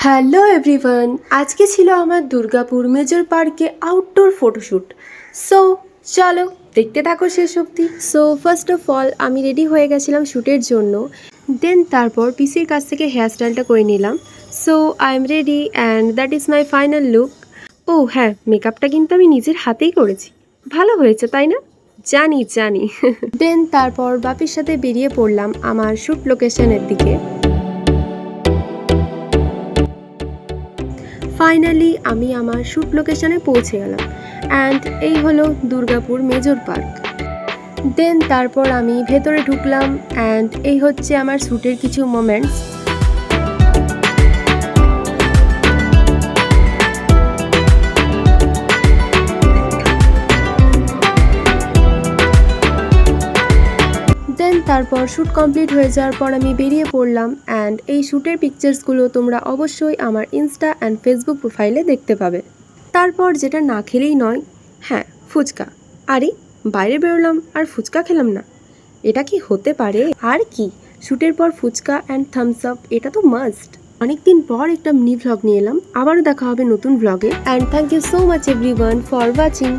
Hello everyone, আজকে ছিল আমার দুর্গাপুর মেজর পার্কে আউটডোর ফটোশ্যুট। সো চলো দেখতে থাকো শেষ অবধি। সো ফার্স্ট অফ অল আমি রেডি হয়ে গেছিলাম শ্যুটের জন্য। দেন তারপর পিসির কাছ থেকে হেয়ার স্টাইলটা করে নিলাম। So I am ready and that is my final look. ও হ্যাঁ, মেকআপটা কিন্তু আমি নিজের হাতেই করেছি। ভালো হয়েছে তাই না? জানি জানি। দেন তারপর বাপির সাথে বেরিয়ে পড়লাম আমার শ্যুট লোকেশনের দিকে। ফাইনালি আমি আমার শ্যুট লোকেশনে পৌঁছে গেলাম অ্যান্ড এই হলো দুর্গাপুর মেজর পার্ক। দেন তারপর আমি ভেতরে ঢুকলাম অ্যান্ড এই হচ্ছে আমার শ্যুটের কিছু মোমেন্টস। দেন তারপর শ্যুট কমপ্লিট হয়ে যাওয়ার পর আমি বেরিয়ে পড়লাম অ্যান্ড এই শ্যুটের পিকচার্সগুলো তোমরা অবশ্যই আমার ইনস্টা অ্যান্ড ফেসবুক প্রোফাইলে দেখতে পাবে। তারপর যেটা না খেলেই নয়, হ্যাঁ ফুচকা। আরে বাইরে বেরোলাম আর ফুচকা খেলাম না, এটা কি হতে পারে? আর কি, শ্যুটের পর ফুচকা অ্যান্ড থামস আপ, এটা তো মাস্ট। অনেকদিন পর একটা মিনি ভ্লগ নিয়ে এলাম, আবারও দেখা হবে নতুন ভ্লগে and thank you so much everyone for watching.